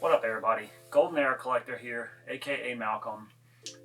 What up, everybody? Golden Era Collector here, aka Malcolm.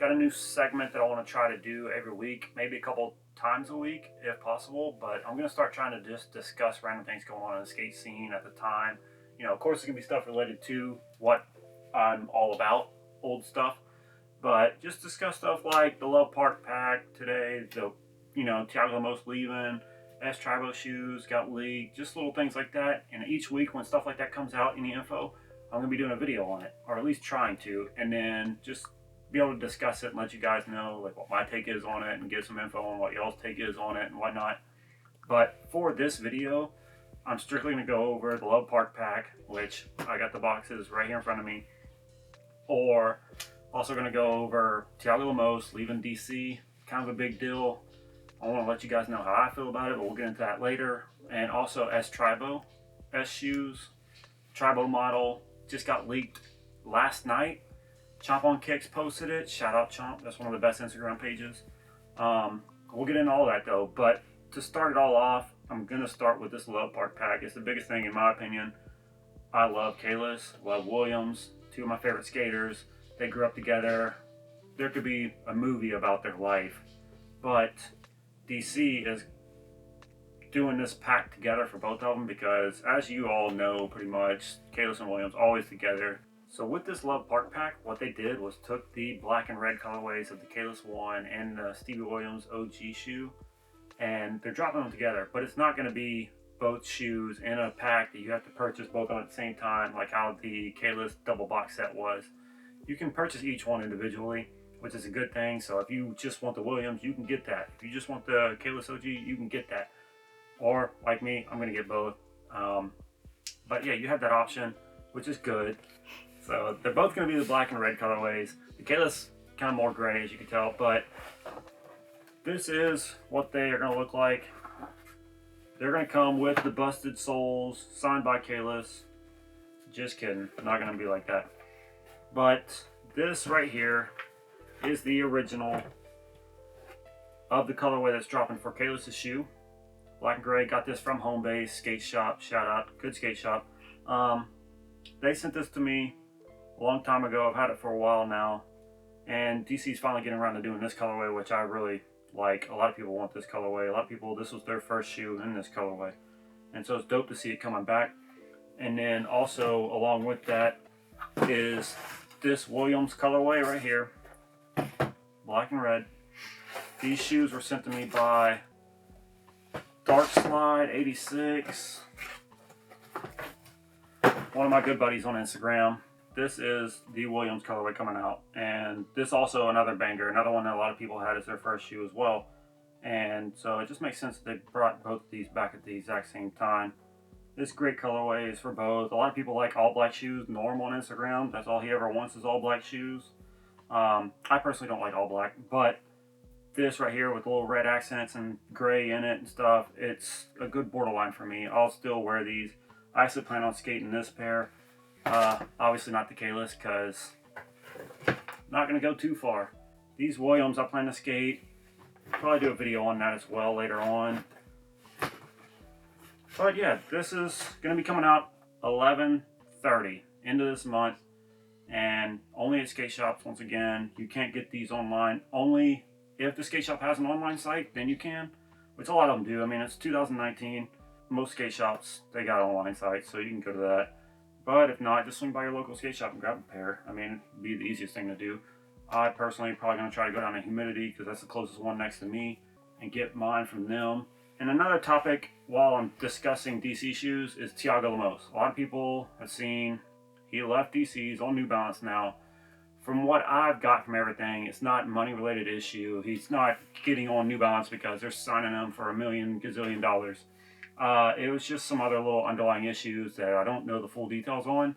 Got a new segment that I want to try to do every week, maybe a couple times a week if possible, but I'm going to start trying to just discuss random things going on in the skate scene at the time. You know, of course, it's going to be stuff related to what I'm all about, old stuff, but just discuss stuff like the Love Park pack today, Thiago Lemos leaving, Tribo shoes got leaked, just little things like that. And each week when stuff like that comes out, any info, I'm going to be doing a video on it, or at least trying to, and then just be able to discuss it and let you guys know like what my take is on it and give some info on what y'all's take is on it and whatnot. But for this video, I'm strictly going to go over the Love Park pack, which I got the boxes right here in front of me, or also going to go over Thiago Lemos leaving DC, kind of a big deal. I want to let you guys know how I feel about it, but we'll get into that later. And also Tribo, shoes, Tribo model, just got leaked last night. Chomp on Kicks posted it. Shout out Chomp. That's one of the best Instagram pages. We'll get into all that though. But to start it all off, I'm going to start with this Love Park pack. It's the biggest thing in my opinion. I love Kalis, love Williams, two of my favorite skaters. They grew up together. There could be a movie about their life. But DC is doing this pack together for both of them because, as you all know pretty much, Kalis and Williams always together. So with this Love Park pack, what they did was took the black and red colorways of the Kalis 1 and the Stevie Williams OG shoe, and they're dropping them together. But it's not going to be both shoes in a pack that you have to purchase both of them at the same time, like how the Kalis double box set was. You can purchase each one individually, which is a good thing. So if you just want the Williams, you can get that. If you just want the Kalis OG, you can get that. Or like me, I'm going to get both. But yeah, you have that option, which is good. So they're both going to be the black and red colorways. The Kalis kind of more gray, as you can tell, but this is what they are going to look like. They're going to come with the busted soles, signed by Kalis. Just kidding, not going to be like that. But this right here is the original of the colorway that's dropping for Kalis' shoe. Black and gray. Got this from Home Base Skate Shop. Shout out, good skate shop. They sent this to me a long time ago. I've had it for a while now, and DC's finally getting around to doing this colorway, which I really like. A lot of people want this colorway. A lot of people, this was their first shoe in this colorway, and so it's dope to see it coming back. And then also along with that is this Williams colorway right here, black and red. These shoes were sent to me by Dark Slide 86, one of my good buddies on Instagram. This is the Williams colorway coming out, and this also another banger, another one that a lot of people had as their first shoe as well. And so it just makes sense that they brought both of these back at the exact same time. This great colorways for both. A lot of people like all black shoes. Norm on Instagram, that's all he ever wants is all black shoes. I personally don't like all black, but this right here with little red accents and gray in it and stuff, it's a good borderline for me. I'll still wear these. I actually plan on skating this pair. Obviously not the Kalis, because not going to go too far. These Williams I plan to skate. Probably do a video on that as well later on. But yeah, this is going to be coming out 11/30, end of this month. And only at skate shops, once again. You can't get these online. Only if the skate shop has an online site, then you can, which a lot of them do. I mean, it's 2019. Most skate shops, they got online sites, so you can go to that. But if not, just swing by your local skate shop and grab a pair. I mean, it'd be the easiest thing to do. I personally probably going to try to go down to Humidity because that's the closest one next to me and get mine from them. And another topic while I'm discussing DC shoes is Thiago Lemos. A lot of people have seen he left DC. He's on New Balance now. From what I've got from everything, it's not a money-related issue. He's not getting on New Balance because they're signing him for $1 million gazillion dollars. It was just some other little underlying issues that I don't know the full details on.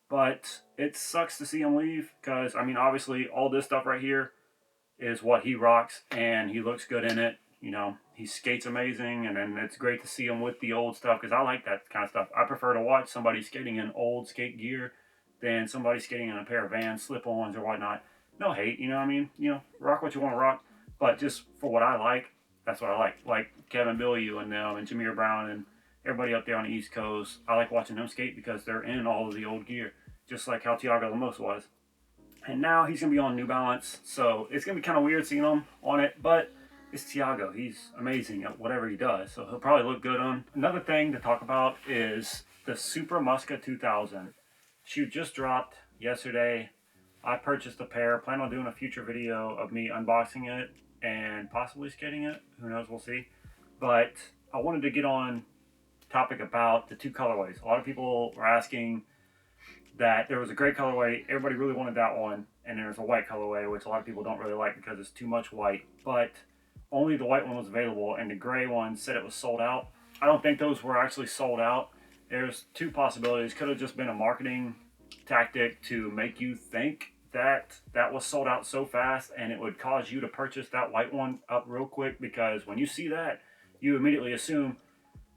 But it sucks to see him leave because, I mean, obviously all this stuff right here is what he rocks and he looks good in it. You know, he skates amazing, and then it's great to see him with the old stuff because I like that kind of stuff. I prefer to watch somebody skating in old skate gear than somebody skating in a pair of Vans, slip-ons, or whatnot. No hate, you know what I mean? You know, rock what you want to rock. But just for what I like, that's what I like. Like Kevin Billiou and them and Jameer Brown and everybody up there on the East Coast. I like watching them skate because they're in all of the old gear. just like how Thiago Lemos was. And now he's going to be on New Balance, so it's going to be kind of weird seeing him on it, but it's Thiago. He's amazing at whatever he does, so he'll probably look good on. Another thing to talk about is the Super Muska 2000. Shoe just dropped yesterday. I purchased a pair, plan on doing a future video of me unboxing it and possibly skating it. Who knows, we'll see. But I wanted to get on topic about the two colorways. A lot of people were asking that there was a gray colorway, everybody really wanted that one, and there's a white colorway, which a lot of people don't really like because it's too much white, but only the white one was available, and the gray one said it was sold out. I don't think those were actually sold out. There's two possibilities. Could have just been a marketing tactic to make you think that that was sold out so fast, and it would cause you to purchase that white one up real quick, because when you see that, you immediately assume,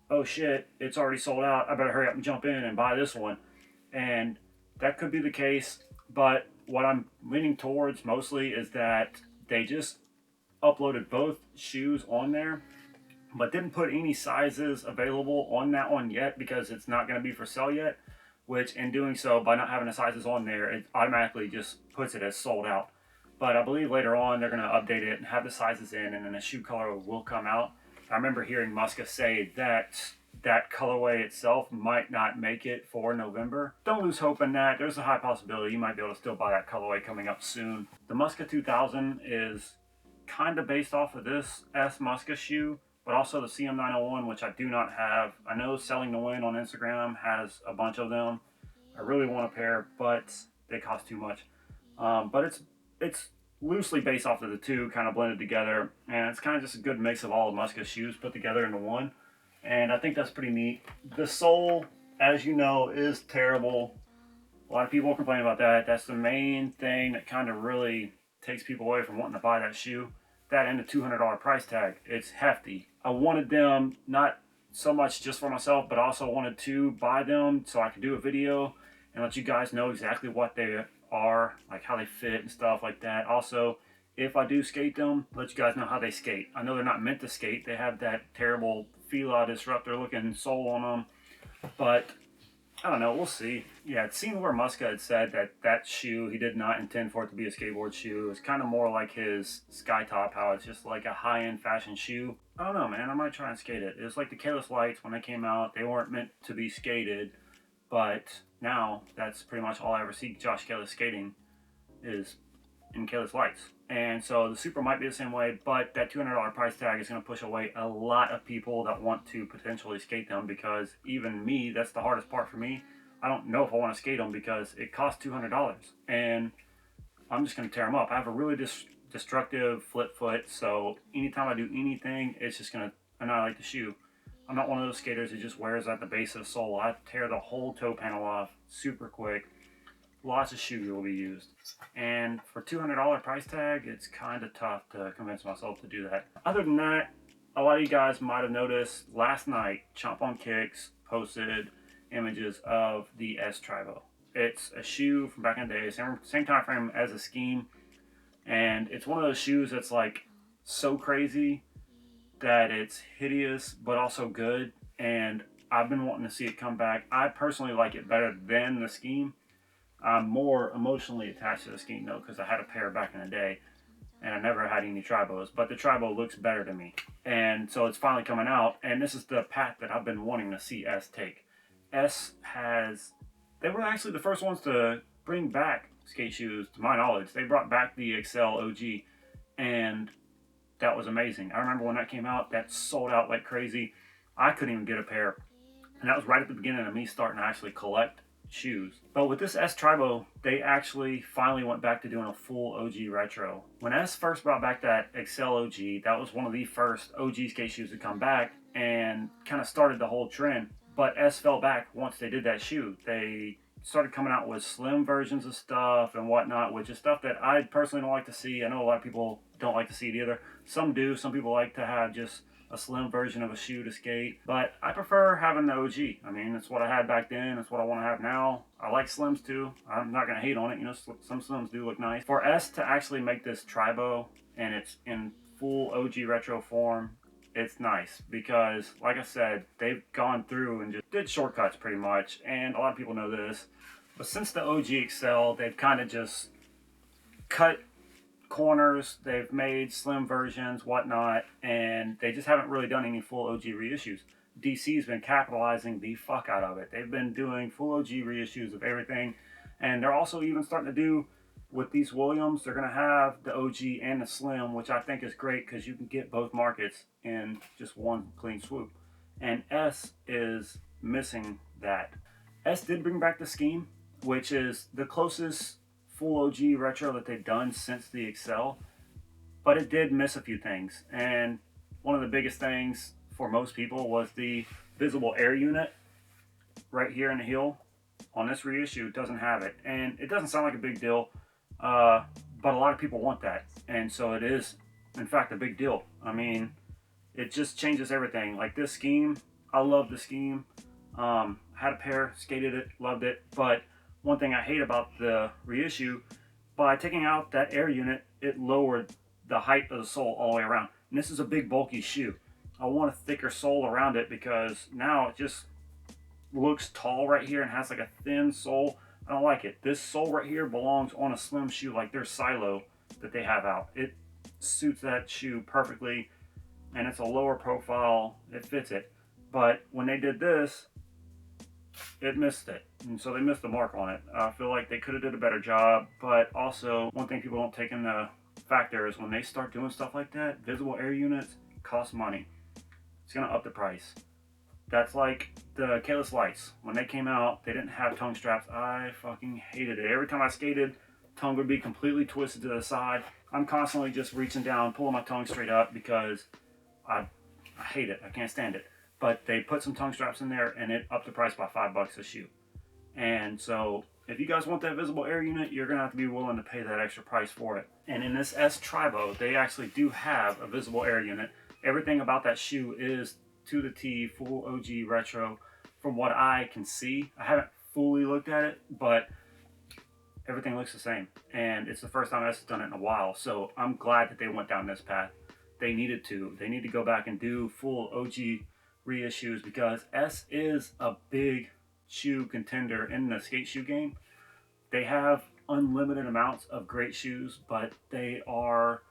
oh shit, it's already sold out, I better hurry up and jump in and buy this one. And that could be the case, but what I'm leaning towards mostly is that they just uploaded both shoes on there, but didn't put any sizes available on that one yet because it's not going to be for sale yet, which in doing so, by not having the sizes on there, it automatically just puts it as sold out. But I believe later on they're going to update it and have the sizes in, and then the shoe color will come out. I remember hearing Muska say that that colorway itself might not make it for November. Don't lose hope in that. There's a high possibility you might be able to still buy that colorway coming up soon. The Muska 2000 is kind of based off of this S Muska shoe, but also the CM901, which I do not have. I know Selling to Win on Instagram has a bunch of them. I really want a pair, but they cost too much. But it's loosely based off of the two, kind of blended together, and it's kind of just a good mix of all of Muska's shoes put together into one. And I think that's pretty neat. The sole, as you know, is terrible. A lot of people complain about that. That's the main thing that kind of really takes people away from wanting to buy that shoe. That and the $200 price tag. It's hefty. I wanted them not so much just for myself, but also wanted to buy them so I could do a video and let you guys know exactly what they are, like how they fit and stuff like that. Also, if I do skate them, let you guys know how they skate. I know they're not meant to skate. They have that terrible Fila disruptor looking sole on them, but I don't know, we'll see. Yeah, it seemed where Muska had said that that shoe, he did not intend for it to be a skateboard shoe. It's kind of more like his Sky Top, how it's just like a high-end fashion shoe. I don't know, man, I might try and skate it. It's like the Careless Lights when they came out. They weren't meant to be skated, but now that's pretty much all I ever see Josh Careless skating is in Careless Lights. And so the Super might be the same way, but that $200 price tag is going to push away a lot of people that want to potentially skate them, because even me, that's the hardest part for me. I don't know if I want to skate them because it costs $200, and I'm just going to tear them up. I have a really destructive flip foot, so anytime I do anything, it's just going to annihilate the shoe. I'm not one of those skaters who just wears at the base of the sole. I tear the whole toe panel off super quick. Lots of shoe will be used. And for $200 price tag, it's kind of tough to convince myself to do that. Other than that, a lot of you guys might have noticed last night, Chomp on Kicks posted images of the S Tribo. It's a shoe from back in the day, same time frame as a Scheme. And it's one of those shoes that's like so crazy that it's hideous, but also good. And I've been wanting to see it come back. I personally like it better than the Scheme. I'm more emotionally attached to the Scheme though, because I had a pair back in the day and I never had any Tribos, but the Tribo looks better to me. And so it's finally coming out, and this is the path that I've been wanting to see S take. They were actually the first ones to bring back skate shoes, to my knowledge. They brought back the Excel OG, and that was amazing. I remember when that came out, that sold out like crazy. I couldn't even get a pair, and that was right at the beginning of me starting to actually collect shoes. But with this S Tribo, they actually finally went back to doing a full OG retro. When S first brought back that Excel OG, that was one of the first OG skate shoes to come back and kind of started the whole trend. But S fell back once they did that shoe. They started coming out with slim versions of stuff and whatnot, which is stuff that I personally don't like to see. I know a lot of people don't like to see it either. Some do. Some people like to have just a slim version of a shoe to skate, but I prefer having the OG. I mean, it's what I had back then. It's what I want to have now. I like slims too. I'm not going to hate on it. You know, some slims do look nice. For S to actually make this Tribo and it's in full OG retro form, it's nice because, like I said, they've gone through and just did shortcuts pretty much, and a lot of people know this, But since the OG Excel, they've kind of just cut corners, they've made slim versions, whatnot, and they just haven't really done any full OG reissues. DC's been capitalizing the fuck out of it. They've been doing full OG reissues of everything, and they're also even starting to do with these Williams. They're going to have the OG and the slim, which I think is great because you can get both markets in just one clean swoop. And S is missing that. S did bring back the scheme, which is the closest full OG retro that they've done since the Excel, but it did miss a few things. And one of the biggest things for most people was the visible air unit right here in the heel. On this reissue, it doesn't have it, and it doesn't sound like a big deal, but a lot of people want that, and so it is in fact a big deal. I mean, it just changes everything. Like this scheme, I love the scheme. Had a pair, skated it, loved it, but one thing I hate about the reissue, by taking out that air unit, it lowered the height of the sole all the way around. And this is a big bulky shoe. I want a thicker sole around it because now it just looks tall right here and has like a thin sole. I don't like it. This sole right here belongs on a slim shoe like their Silo that they have out. It suits that shoe perfectly, and it's a lower profile. It fits it. But when they did this, it missed it, and so they missed the mark on it. I feel like they could have did a better job, but also one thing people don't take into factor is when they start doing stuff like that, visible air units cost money. It's gonna up the price. That's like the Keyless Lights. When they came out, they didn't have tongue straps. I fucking hated it. Every time I skated, tongue would be completely twisted to the side. I'm constantly just reaching down, pulling my tongue straight up because I hate it. I can't stand it. But they put some tongue straps in there and it upped the price by $5 a shoe. And so if you guys want that visible air unit, you're gonna have to be willing to pay that extra price for it. And in this S Tribo, they actually do have a visible air unit. Everything about that shoe is to the T, full OG retro from what I can see. I haven't fully looked at it, but everything looks the same. And it's the first time S has done it in a while. So I'm glad that they went down this path. They needed to. They need to go back and do full OG reissues because S is a big shoe contender in the skate shoe game. They have unlimited amounts of great shoes, but they are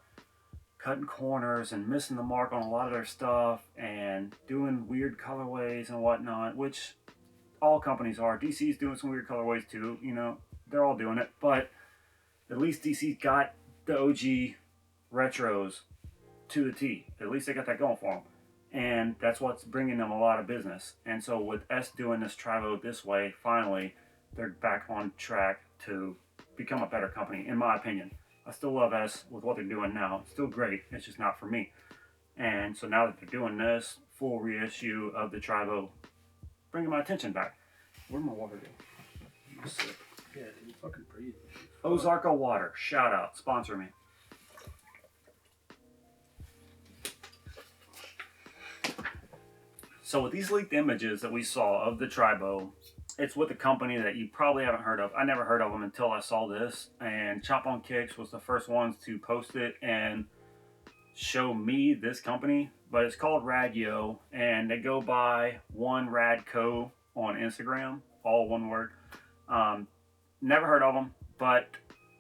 cutting corners and missing the mark on a lot of their stuff and doing weird colorways and whatnot, which all companies are. DC's doing some weird colorways too, you know, they're all doing it, but at least DC's got the OG retros to the T. At least they got that going for them. And that's what's bringing them a lot of business. And so with S doing this Tribo this way, finally, they're back on track to become a better company, in my opinion. I still love S with what they're doing now. It's still great. It's just not for me. And so now that they're doing this full reissue of the Tribo, bringing my attention back. Where'd my water go? Yeah, dude, fucking breathe. Ozarka Water, shout out, sponsor me. So with these leaked images that we saw of the Tribo, it's with a company that you probably haven't heard of. I never heard of them until I saw this, and Chop on Kicks was the first ones to post it and show me this company. But it's called Radio, and they go by One Rad Co on Instagram, all one word. Never heard of them, but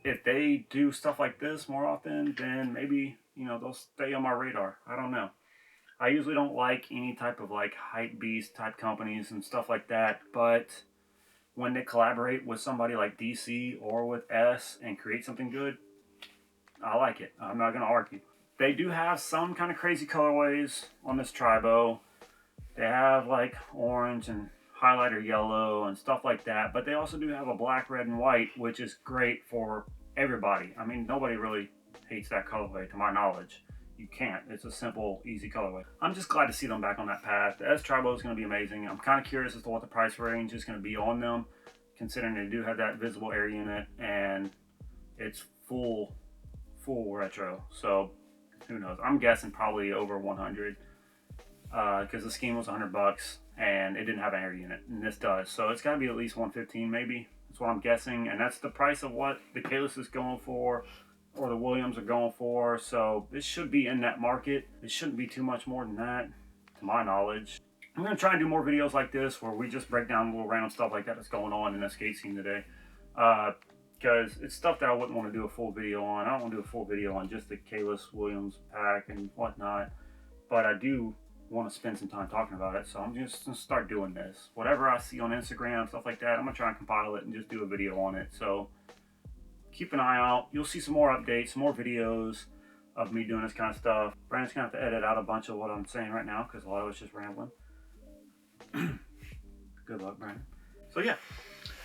if they do stuff like this more often, then maybe, you know, they'll stay on my radar. I don't know. I usually don't like any type of like hype beast type companies and stuff like that, but when they collaborate with somebody like DC or with S and create something good, I like it. I'm not going to argue. They do have some kind of crazy colorways on this Tribo. They have like orange and highlighter yellow and stuff like that, but they also do have a black, red, and white, which is great for everybody. I mean, nobody really hates that colorway to my knowledge. You can't. It's a simple, easy colorway. I'm just glad to see them back on that path. The S Tribo is going to be amazing. I'm kind of curious as to what the price range is going to be on them, considering they do have that visible air unit and it's full retro. So who knows? I'm guessing probably over 100 because the scheme was $100 and it didn't have an air unit, and this does. So it's got to be at least 115 maybe. That's what I'm guessing, and that's the price of what the Keyless is going for, or the Williams are going for. So this should be in that market. It shouldn't be too much more than that, to my knowledge. I'm going to try and do more videos like this where we just break down little random stuff like that that's going on in the skate scene today. Because it's stuff that I wouldn't want to do a full video on. I don't want to do a full video on just the Kalis Williams pack and whatnot, but I do want to spend some time talking about it, so I'm just going to start doing this. Whatever I see on Instagram, stuff like that, I'm going to try and compile it and just do a video on it. So keep an eye out. You'll see some more updates, some more videos of me doing this kind of stuff. Brandon's going to have to edit out a bunch of what I'm saying right now because a lot of it's just rambling. Good luck, Brandon. So yeah,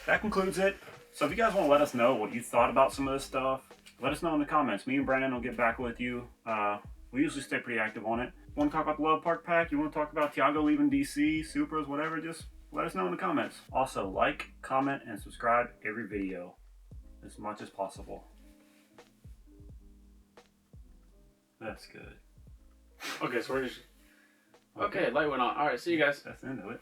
that concludes it. So if you guys want to let us know what you thought about some of this stuff, let us know in the comments. Me and Brandon will get back with you. We usually stay pretty active on it. Want to talk about the Love Park pack? You want to talk about Thiago leaving DC, Supras, whatever? Just let us know in the comments. Also, like, comment, and subscribe every video as much as possible. That's good. Okay, so we're just... Okay, light went on. Alright, see you guys. That's the end of it.